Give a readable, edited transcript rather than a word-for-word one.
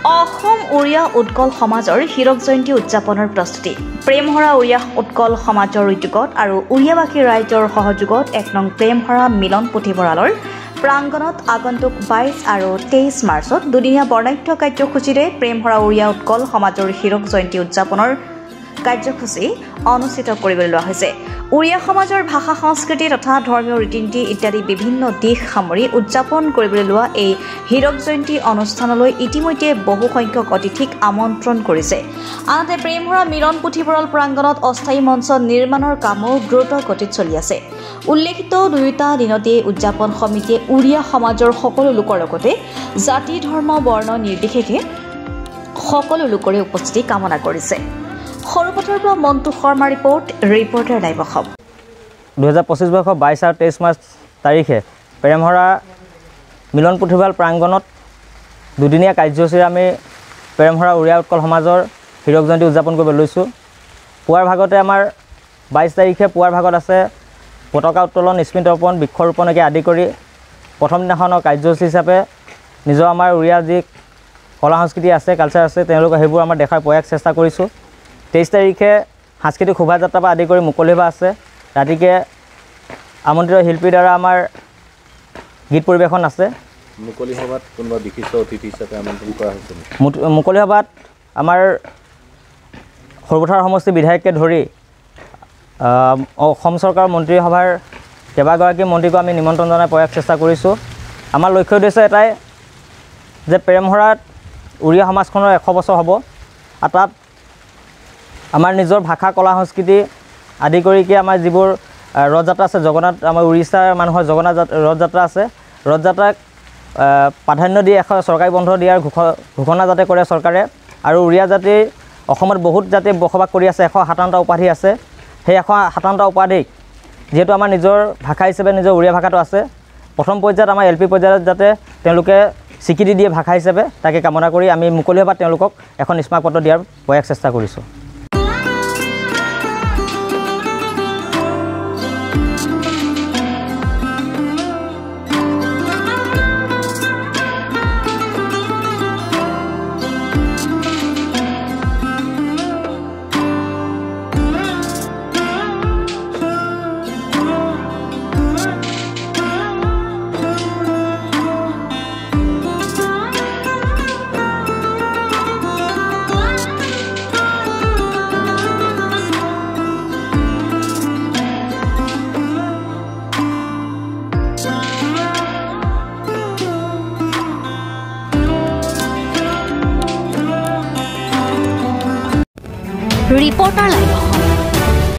অসম উৰিয়া উৎকল সমাজৰ হীৰক জয়ন্তী উদযাপনৰ প্ৰস্তুতি প্ৰেমহৰা উৰিয়া উৎকল সমাজৰ উদ্যোগত আৰু উৰিয়াবাসী ৰাইজৰ সহযোগত ১ নং প্ৰেমহৰা মিলন পুথিভঁৰালৰ প্ৰাংগণত আগন্তুক ২২ আৰু ২৩ মাৰ্চত দুদিনীয়া বৰ্ণাঢ্য কাৰ্যসূচীৰে প্ৰেমহৰা উৰিয়া উৎকল সমাজৰ হীৰক জয়ন্তী উদযাপনৰ কাৰ্যসূচী অনুষ্ঠিত কৰিবলৈ লোৱা হৈছে। উৰিয়া সমাজৰ ভাষা সংস্কৃতি তথা ধৰ্মীয় ৰীতি-নীতি ইত্যাদি বিভিন্ন দিশ সামৰি উদযাপন কৰিবলৈ লোৱা এই হীৰক জয়ন্তী অনুষ্ঠানলৈ ইতিমধ্যে বহু সংখ্যক অতিথিক আমন্ত্ৰণ কৰিছে। আনহাতে প্ৰেমহৰা মিলন পুথিভঁৰাল প্ৰাংগণত অস্থায়ী মঞ্চ নিৰ্মাণৰ কামো দ্ৰুত গতিত চলি আছে। উল্লেখিত দুয়োটা দিনতে উদযাপন সমিতিয়ে উৰিয়া সমাজৰ সকলো লোকৰ লগতে জাতি ধৰ্ম বৰ্ণ নিৰ্বিশেষে সকলো লোকৰে উপস্থিতি কামনা কৰিছে। সৰুপথৰ পৰা মন্টু শৰ্মা ৰিপৰ্টাৰ লাইভ অসম। 2025 বৰ্ষৰ 22 আৰু 23 মাৰ্চ তাৰিখে প্ৰেমহৰা মিলন পুথিভঁৰাল প্ৰাংগণত দুদিনীয়া কাৰ্যসূচীৰে আমি প্ৰেমহৰা উৰিয়া উৎকল সমাজৰ হীৰক জয়ন্তী উদযাপন কৰিব লৈছোঁ। পুৱাৰ ভাগতে আমাৰ 22 তাৰিখে পুৱাৰ ভাগত আছে পতাকা উত্তোলন, স্মৃতি তৰ্পণ, বৃক্ষৰোপণকে আদি কৰি প্ৰথম দিনাখনৰ কাৰ্যসূচী হিচাপে নিজৰ আমাৰ উৰিয়া যি কলা সংস্কৃতি আছে, কালচাৰ আছে, তেওঁলোকে সেইবোৰ আমাৰ দেখাৰ প্ৰয়াস চেষ্টা কৰিছোঁ। 23 তাৰিখে সাংস্কৃতিক শোভাযাত্ৰাৰ পৰা আদি কৰি মুকলি সভা আছে। ৰাতিকে আমন্ত্ৰিত শিল্পীৰ দ্বাৰা আমাৰ গীত পৰিৱেশন আছে। মুকলি সভাত কোনোবা বিশিষ্ট অতিথি হিচাপে আমন্ত্ৰণ কৰা হৈছে? মুকলি সভাত আমাৰ সৰুপথাৰ সমষ্টি বিধায়ককে ধৰি অসম চৰকাৰৰ মন্ত্ৰীসভাৰ কেইবাগৰাকী মন্ত্ৰীকো আমি নিমন্ত্ৰণ জনাই প্ৰয়াস চেষ্টা কৰিছোঁ। আমাৰ লক্ষ্য উদ্দেশ্য এটাই যে প্ৰেমহৰাত উৰিয়া সমাজখনৰ 100 বছৰ হ'ব আৰু তাত আমাৰ নিজৰ ভাষা কলা সংস্কৃতি আদি কৰি আমাৰ যিবোৰ ৰথযাত্ৰা আছে, জগন্নাথ আমাৰ উৰিষ্যাৰ মানুহৰ জগন্নাথ ৰথযাত্ৰা আছে, ৰথযাত্ৰাক প্ৰাধান্য দি চৰকাৰী বন্ধ দিয়াৰ ঘোষণা যাতে কৰে চৰকাৰে। আৰু উৰিয়া জাতিৰ অসমত বহুত জাতি বসবাস কৰি আছে, 157টা উপাধি আছে। সেই 157টা উপাধিক যিহেতু আমাৰ নিজৰ ভাষা হিচাপে নিজৰ উৰিয়া ভাষাটো আছে, প্ৰথম পৰ্যায়ত আমাৰ LP পৰ্যায়ত যাতে তেওঁলোকে স্বীকৃতি দিয়ে ভাষা হিচাপে, তাকে কামনা কৰি আমি মুকলি সভাত তেওঁলোকক এখন স্মাৰকপত্ৰ দিয়াৰ প্ৰয়াস চেষ্টা কৰিছোঁ। Reporter live Assam.